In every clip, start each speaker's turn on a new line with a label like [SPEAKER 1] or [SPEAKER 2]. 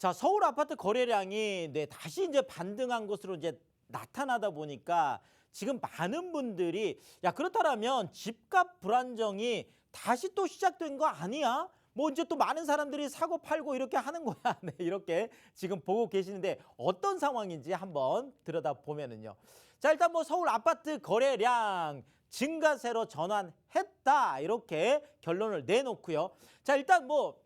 [SPEAKER 1] 자, 서울 아파트 거래량이 다시 이제 반등한 것으로 이제 나타나다 보니까 지금 많은 분들이 야, 그렇다면 집값 불안정이 다시 또 시작된 거 아니야? 뭐 이제 또 많은 사람들이 사고 팔고 이렇게 하는 거야. 네, 이렇게 지금 보고 계시는데 어떤 상황인지 한번 들여다보면은요. 자, 일단 뭐 서울 아파트 거래량 증가세로 전환했다. 이렇게 결론을 내놓고요. 자, 일단 뭐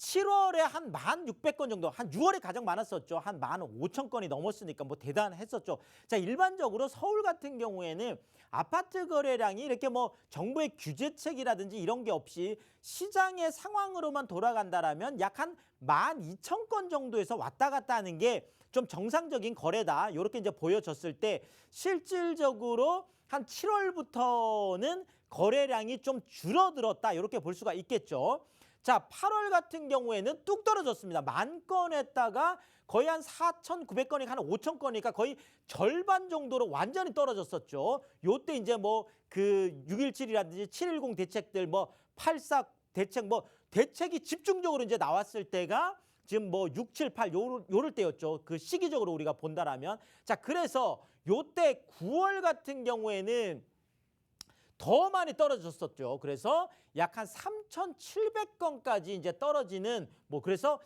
[SPEAKER 1] 7월에 한 1,600건 정도, 한 6월에 가장 많았었죠. 한 15,000건이 넘었으니까 뭐 대단했었죠. 자, 일반적으로 서울 같은 경우에는 아파트 거래량이 이렇게 뭐 정부의 규제책이라든지 이런 게 없이 시장의 상황으로만 돌아간다라면 약 한 12,000건 정도에서 왔다 갔다 하는 게 좀 정상적인 거래다. 이렇게 이제 보여졌을 때 실질적으로 한 7월부터는 거래량이 좀 줄어들었다. 이렇게 볼 수가 있겠죠. 자, 8월 같은 경우에는 뚝 떨어졌습니다. 10,000건 했다가 거의 한 4,900건이 한 5,000건이니까 거의 절반 정도로 완전히 떨어졌었죠. 요때 이제 뭐 그 6.17이라든지 7.10 대책들 뭐 8.4 대책 뭐 대책이 집중적으로 이제 나왔을 때가 지금 뭐 6, 7, 8 요럴 때였죠. 그 시기적으로 우리가 본다라면. 자, 그래서 요때 9월 같은 경우에는 더 많이 떨어졌었죠. 그래서 약 한 3,700건까지 이제 떨어지는 뭐 그래서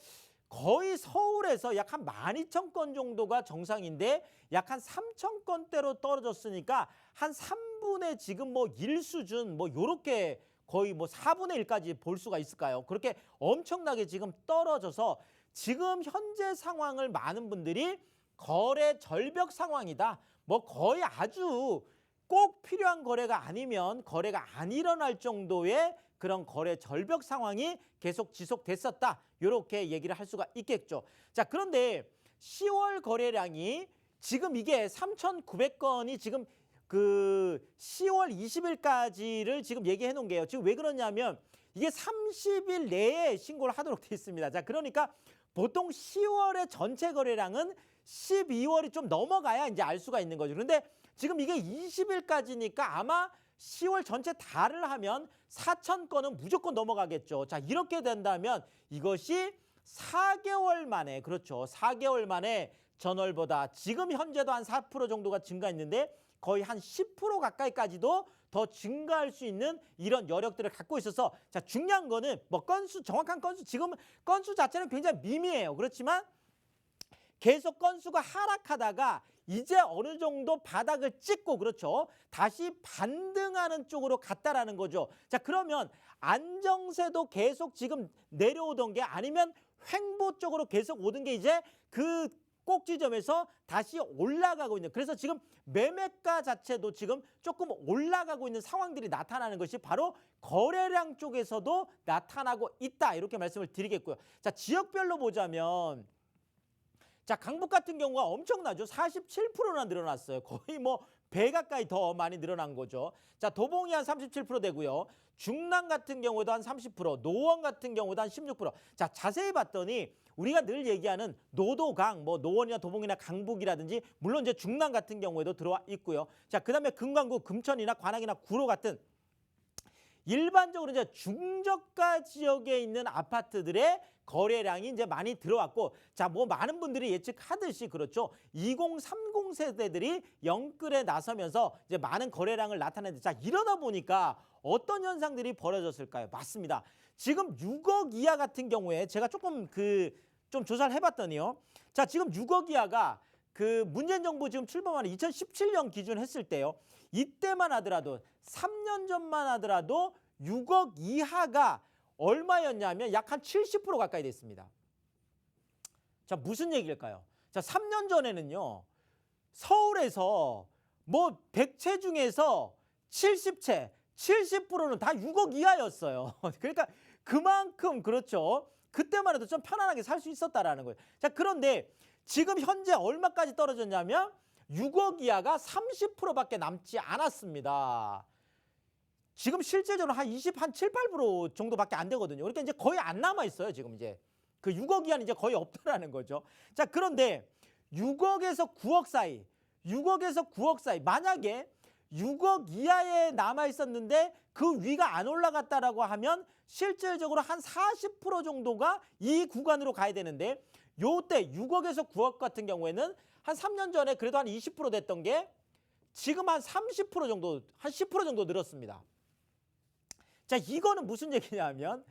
[SPEAKER 1] 거의 서울에서 약 한 12,000건 정도가 정상인데 약 한 3,000건대로 떨어졌으니까 한 3분의 지금 뭐 1 수준 뭐 요렇게 거의 뭐 4분의 1까지 볼 수가 있을까요? 그렇게 엄청나게 지금 떨어져서 지금 현재 상황을 많은 분들이 거래 절벽 상황이다. 뭐 거의 아주 꼭 필요한 거래가 아니면 거래가 안 일어날 정도의 그런 거래 절벽 상황이 계속 지속됐었다. 이렇게 얘기를 할 수가 있겠죠. 자, 그런데 10월 거래량이 지금 이게 3,900건이 지금 그 10월 20일까지를 지금 얘기해 놓은 게요. 지금 왜 그러냐면 이게 30일 내에 신고를 하도록 되어 있습니다. 자, 그러니까 보통 10월의 전체 거래량은 12월이 좀 넘어가야 이제 알 수가 있는 거죠. 그런데 지금 이게 20일까지니까 아마 10월 전체 다를 하면 4,000건은 무조건 넘어가겠죠. 자, 이렇게 된다면 이것이 4개월 만에, 그렇죠. 4개월 만에 전월보다 지금 현재도 한 4% 정도가 증가했는데 거의 한 10% 가까이까지도 더 증가할 수 있는 이런 여력들을 갖고 있어서 자, 중요한 거는 뭐 건수, 정확한 건수, 지금 건수 자체는 굉장히 미미해요. 그렇지만 계속 건수가 하락하다가 이제 어느 정도 바닥을 찍고 그렇죠. 다시 반등하는 쪽으로 갔다라는 거죠. 자, 그러면 안정세도 계속 지금 내려오던 게 아니면 횡보 쪽으로 계속 오던 게 이제 그 꼭지점에서 다시 올라가고 있는, 그래서 지금 매매가 자체도 지금 조금 올라가고 있는 상황들이 나타나는 것이 바로 거래량 쪽에서도 나타나고 있다. 이렇게 말씀을 드리겠고요. 자, 지역별로 보자면 자, 강북 같은 경우가 엄청나죠. 47%나 늘어났어요. 거의 뭐 배 가까이 더 많이 늘어난 거죠. 자, 도봉이 한 37% 되고요. 중랑 같은 경우에도 한 30%, 노원 같은 경우도 한 16%. 자, 자세히 봤더니 우리가 늘 얘기하는 노도강, 뭐 노원이나 도봉이나 강북이라든지 물론 이제 중랑 같은 경우에도 들어와 있고요. 자, 그다음에 금강구, 금천이나 관악이나 구로 같은 일반적으로 이제 중저가 지역에 있는 아파트들의 거래량이 이제 많이 들어왔고, 자, 뭐 많은 분들이 예측하듯이 그렇죠. 2030 세대들이 영끌에 나서면서 이제 많은 거래량을 나타내는데, 자, 이러다 보니까 어떤 현상들이 벌어졌을까요? 맞습니다. 지금 6억 이하 같은 경우에 제가 조금 좀 조사를 해봤더니요. 자, 지금 6억 이하가 그 문재인 정부 지금 출범하는 2017년 기준 했을 때요. 이때만 하더라도 3년 전만 하더라도 6억 이하가 얼마였냐면 약 한 70% 가까이 됐습니다. 자, 무슨 얘기일까요? 자, 3년 전에는요. 서울에서 뭐 100채 중에서 70채, 70%는 다 6억 이하였어요. 그러니까 그만큼 그렇죠. 그때만 해도 좀 편안하게 살 수 있었다라는 거예요. 자, 그런데 지금 현재 얼마까지 떨어졌냐면 6억 이하가 30%밖에 남지 않았습니다. 지금 실제적으로 한 7, 8% 정도밖에 안 되거든요. 그러니까 이제 거의 안 남아 있어요. 지금 이제 그 6억 이하는 이제 거의 없다라는 거죠. 자, 그런데 6억에서 9억 사이, 6억에서 9억 사이, 만약에 6억 이하에 남아 있었는데 그 위가 안 올라갔다라고 하면 실질적으로 한 40% 정도가 이 구간으로 가야 되는데 요때 6억에서 9억 같은 경우에는 한 3년 전에 그래도 한 20% 됐던 게 지금 한 30% 정도, 한 10% 정도 늘었습니다. 자, 이거는 무슨 얘기냐면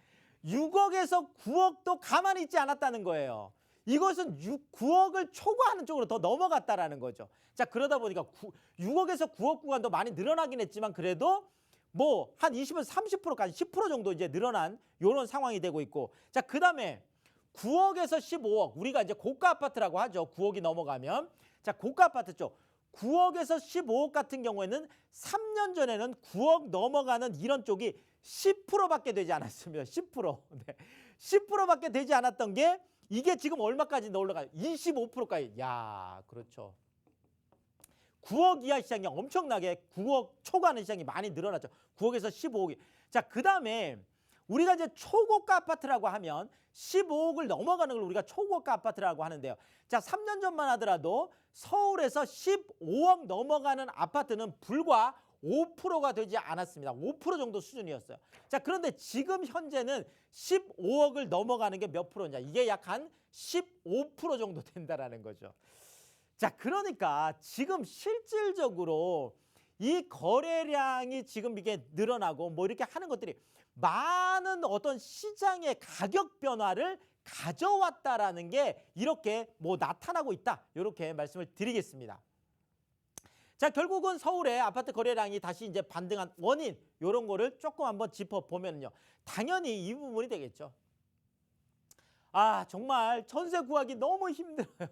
[SPEAKER 1] 6억에서 9억도 가만히 있지 않았다는 거예요. 이것은 9억을 초과하는 쪽으로 더 넘어갔다라는 거죠. 자, 그러다 보니까 6억에서 9억 구간도 많이 늘어나긴 했지만 그래도 뭐 한 20에서 30%까지 10% 정도 이제 늘어난 이런 상황이 되고 있고, 자, 그다음에 9억에서 15억, 우리가 이제 고가 아파트라고 하죠. 9억이 넘어가면. 자, 고가 아파트 쪽 9억에서 15억 같은 경우에는 3년 전에는 9억 넘어가는 이런 쪽이 10%밖에 되지 않았습니다. 10%. 네. 10%밖에 되지 않았던 게 이게 지금 얼마까지 올라가요? 25%까지. 야, 그렇죠. 9억 이하 시장이 엄청나게 9억 초과하는 시장이 많이 늘어났죠. 9억에서 15억이. 자, 그다음에 우리가 이제 초고가 아파트라고 하면 15억을 넘어가는 걸 우리가 초고가 아파트라고 하는데요. 자, 3년 전만 하더라도 서울에서 15억 넘어가는 아파트는 불과 5%가 되지 않았습니다. 5% 정도 수준이었어요. 자, 그런데 지금 현재는 15억을 넘어가는 게 몇 프로냐? 이게 약 한 15% 정도 된다라는 거죠. 자, 그러니까 지금 실질적으로 이 거래량이 지금 이게 늘어나고 뭐 이렇게 하는 것들이 많은 어떤 시장의 가격 변화를 가져왔다라는 게 이렇게 뭐 나타나고 있다. 이렇게 말씀을 드리겠습니다. 자, 결국은 서울의 아파트 거래량이 다시 이제 반등한 원인 이런 거를 조금 한번 짚어보면요. 당연히 이 부분이 되겠죠. 아, 정말 전세 구하기 너무 힘들어요.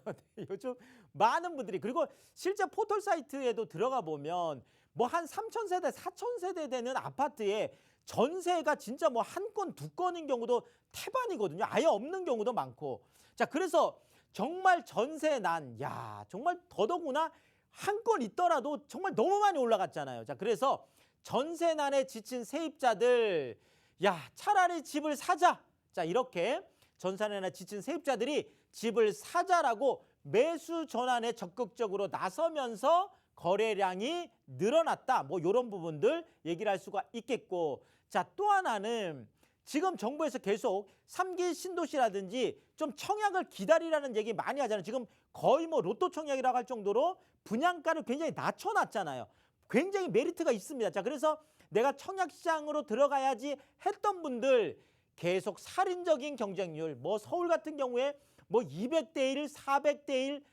[SPEAKER 1] 요즘 많은 분들이. 그리고 실제 포털 사이트에도 들어가 보면 뭐 한 3,000세대, 4,000세대 되는 아파트에 전세가 진짜 뭐 한 건, 두 건인 경우도 태반이거든요. 아예 없는 경우도 많고. 자, 그래서 정말 전세 난, 야, 정말 더더구나 한 건 있더라도 정말 너무 많이 올라갔잖아요. 자, 그래서 전세난에 지친 세입자들, 야, 차라리 집을 사자. 자, 이렇게 전세난에 지친 세입자들이 집을 사자라고 매수 전환에 적극적으로 나서면서 거래량이 늘어났다. 뭐 이런 부분들 얘기를 할 수가 있겠고, 자, 또 하나는 지금 정부에서 계속 3기 신도시라든지 좀 청약을 기다리라는 얘기 많이 하잖아요. 지금 거의 뭐 로또 청약이라고 할 정도로 분양가를 굉장히 낮춰놨잖아요. 굉장히 메리트가 있습니다. 자, 그래서 내가 청약 시장으로 들어가야지 했던 분들 계속 살인적인 경쟁률, 뭐 서울 같은 경우에 뭐 200대 1, 400대 1,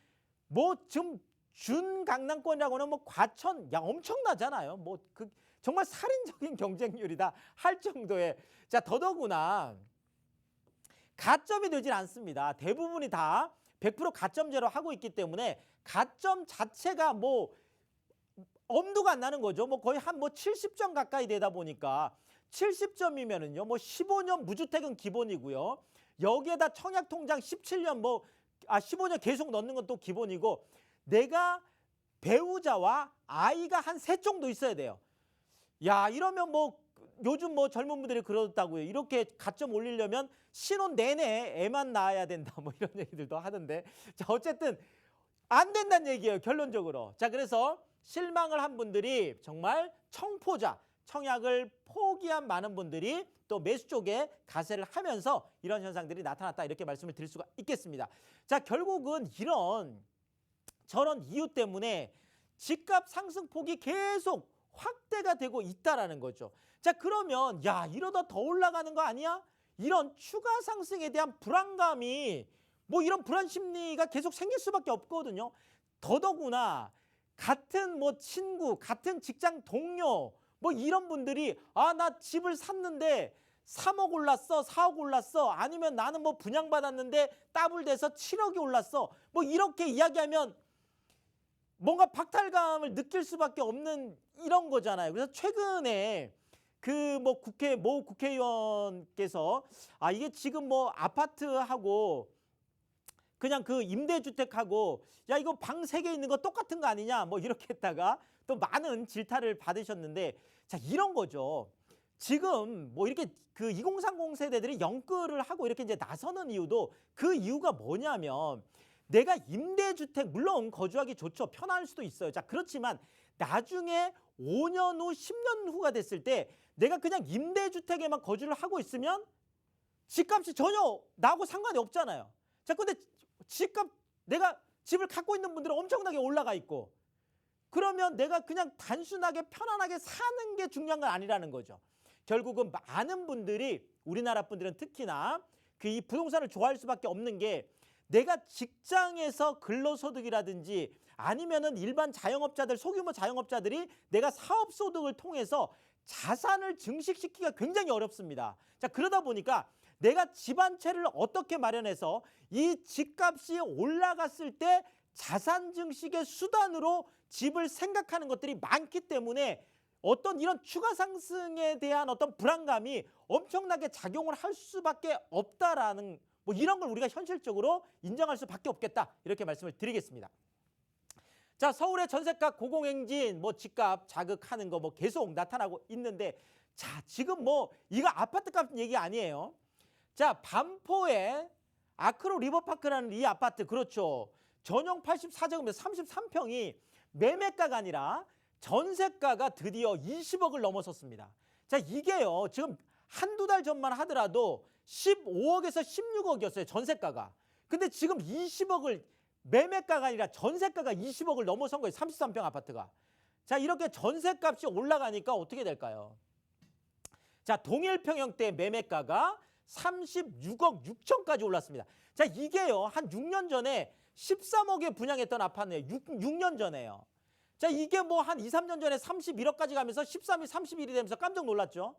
[SPEAKER 1] 뭐 지금 준 강남권이라고는 뭐 과천, 야, 엄청나잖아요. 뭐 그 정말 살인적인 경쟁률이다 할 정도의. 자, 더더구나 가점이 되질 않습니다. 대부분이 다 100% 가점제로 하고 있기 때문에 가점 자체가 뭐 엄두가 안 나는 거죠. 뭐 거의 한 뭐 70점 가까이 되다 보니까 70점이면은요. 뭐 15년 무주택은 기본이고요. 여기에다 청약통장 17년 15년 계속 넣는 건 또 기본이고, 내가 배우자와 아이가 한 셋 정도 있어야 돼요. 야, 이러면 뭐 요즘 뭐 젊은 분들이 그러다고요. 이렇게 가점 올리려면 신혼 내내 애만 낳아야 된다. 뭐 이런 얘기들도 하던데. 자, 어쨌든 안 된다는 얘기예요, 결론적으로. 자, 그래서 실망을 한 분들이 정말 청포자, 청약을 포기한 많은 분들이 또 매수 쪽에 가세를 하면서 이런 현상들이 나타났다. 이렇게 말씀을 드릴 수가 있겠습니다. 자, 결국은 이런 저런 이유 때문에 집값 상승폭이 계속 확대가 되고 있다라는 거죠. 자, 그러면 야, 이러다 더 올라가는 거 아니야? 이런 추가 상승에 대한 불안감이, 뭐 이런 불안 심리가 계속 생길 수밖에 없거든요. 더더구나 같은 뭐 친구, 같은 직장 동료, 뭐 이런 분들이 아, 나 집을 샀는데 3억 올랐어, 4억 올랐어, 아니면 나는 뭐 분양받았는데 더블돼서 7억이 올랐어, 뭐 이렇게 이야기하면 뭔가 박탈감을 느낄 수밖에 없는 이런 거잖아요. 그래서 최근에 그 뭐 모 국회의원께서 아, 이게 지금 뭐 아파트하고 그냥 그 임대주택하고 야, 이거 방 3개 있는 거 똑같은 거 아니냐, 뭐 이렇게 했다가 또 많은 질타를 받으셨는데, 자, 이런 거죠. 지금 뭐 이렇게 그 2030 세대들이 영끌을 하고 이렇게 이제 나서는 이유도, 그 이유가 뭐냐면 내가 임대주택, 물론 거주하기 좋죠. 편할 수도 있어요. 자, 그렇지만 나중에 5년 후, 10년 후가 됐을 때 내가 그냥 임대주택에만 거주를 하고 있으면 집값이 전혀 나하고 상관이 없잖아요. 자, 근데 집값, 내가 집을 갖고 있는 분들은 엄청나게 올라가 있고, 그러면 내가 그냥 단순하게 편안하게 사는 게 중요한 건 아니라는 거죠. 결국은 많은 분들이, 우리나라 분들은 특히나 그 이 부동산을 좋아할 수밖에 없는 게, 내가 직장에서 근로소득이라든지 아니면은 일반 자영업자들, 소규모 자영업자들이 내가 사업소득을 통해서 자산을 증식시키기가 굉장히 어렵습니다. 자, 그러다 보니까 내가 집 한 채를 어떻게 마련해서 이 집값이 올라갔을 때 자산 증식의 수단으로 집을 생각하는 것들이 많기 때문에 어떤 이런 추가 상승에 대한 어떤 불안감이 엄청나게 작용을 할 수밖에 없다라는, 뭐 이런 걸 우리가 현실적으로 인정할 수밖에 없겠다, 이렇게 말씀을 드리겠습니다. 자, 서울의 전세가 고공행진, 뭐 집값 자극하는 거 뭐 계속 나타나고 있는데, 자, 지금 뭐 이거 아파트값 얘기 아니에요. 자, 반포의 아크로 리버파크라는 이 아파트, 그렇죠. 전용 84제곱미터 33평이 매매가가 아니라 전세가가 드디어 20억을 넘어섰습니다. 자, 이게요, 지금 한두 달 전만 하더라도 15억에서 16억이었어요, 전세가가. 근데 지금 20억을, 매매가가 아니라 전세가가 20억을 넘어선 거예요, 33평 아파트가. 자, 이렇게 전세값이 올라가니까 어떻게 될까요? 자, 동일평형대 매매가가 36억 6천까지 올랐습니다. 자, 이게요, 한 6년 전에 13억에 분양했던 아파트예요. 6년 전에요. 자, 이게 뭐 한 2, 3년 전에 31억까지 가면서 13이 31이 되면서 깜짝 놀랐죠.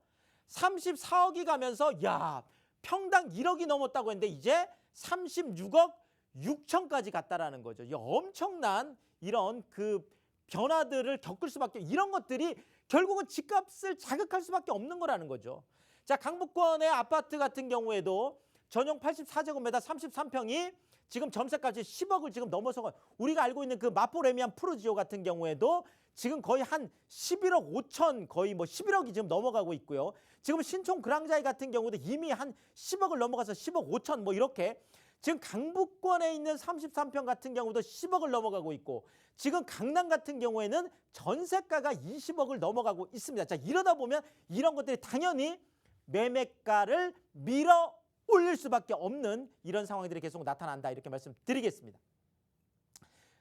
[SPEAKER 1] 34억이 가면서 야, 평당 1억이 넘었다고 했는데 이제 36억 6천까지 갔다라는 거죠. 이 엄청난 이런 그 변화들을 겪을 수밖에, 이런 것들이 결국은 집값을 자극할 수밖에 없는 거라는 거죠. 자, 강북권의 아파트 같은 경우에도 전용 84제곱미터 33평이 지금 전세값이 10억을 지금 넘어서, 우리가 알고 있는 그 마포 레미안 프루지오 같은 경우에도 지금 거의 한 11억 5천, 거의 뭐 11억이 지금 넘어가고 있고요. 지금 신촌 그랑자이 같은 경우도 이미 한 10억을 넘어가서 10억 5천 뭐 이렇게, 지금 강북권에 있는 33평 같은 경우도 10억을 넘어가고 있고, 지금 강남 같은 경우에는 전세가가 20억을 넘어가고 있습니다. 자, 이러다 보면 이런 것들이 당연히 매매가를 밀어 올릴 수밖에 없는 이런 상황들이 계속 나타난다, 이렇게 말씀드리겠습니다.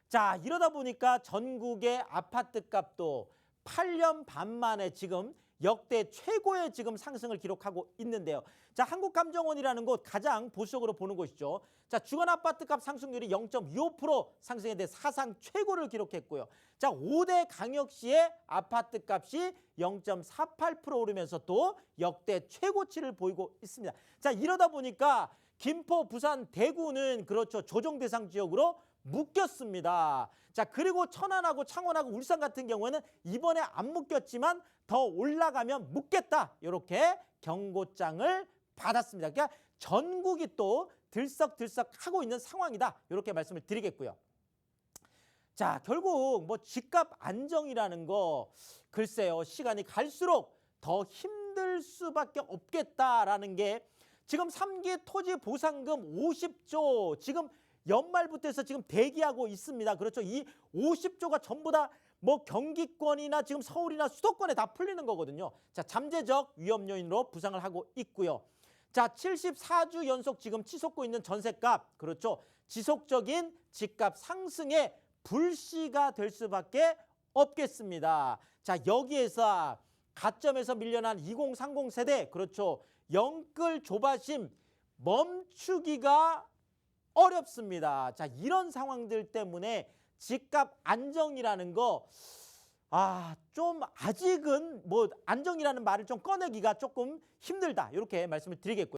[SPEAKER 1] 자, 이러다 보니까 전국의 아파트 값도 8년 반 만에 지금 역대 최고의 지금 상승을 기록하고 있는데요. 자, 한국감정원이라는 곳 가장 보수적으로 보는 곳이죠. 자, 주간 아파트 값 상승률이 0.25% 상승했는데 사상 최고를 기록했고요. 자, 5대 강역시의 아파트 값이 0.48% 오르면서 또 역대 최고치를 보이고 있습니다. 자, 이러다 보니까 김포, 부산, 대구는 그렇죠, 조정 대상 지역으로 묶였습니다. 자, 그리고 천안하고 창원하고 울산 같은 경우에는 이번에 안 묶였지만 더 올라가면 묶겠다, 이렇게 경고장을 받았습니다. 그러니까 전국이 또 들썩들썩하고 있는 상황이다, 이렇게 말씀을 드리겠고요. 자, 결국 뭐 집값 안정이라는 거, 글쎄요, 시간이 갈수록 더 힘들 수밖에 없겠다라는 게, 지금 3기 토지 보상금 50조 지금 연말부터 해서 지금 대기하고 있습니다. 그렇죠. 이 50조가 전부 다 뭐 경기권이나 지금 서울이나 수도권에 다 풀리는 거거든요. 자, 잠재적 위험 요인으로 부상을 하고 있고요. 자, 74주 연속 지금 치솟고 있는 전세값, 그렇죠. 지속적인 집값 상승에 불씨가 될 수밖에 없겠습니다. 자, 여기에서 가점에서 밀려난 2030 세대, 그렇죠. 영끌 조바심 멈추기가 어렵습니다. 자, 이런 상황들 때문에 집값 안정이라는 거, 좀 아직은 뭐 안정이라는 말을 좀 꺼내기가 조금 힘들다, 이렇게 말씀을 드리겠고요.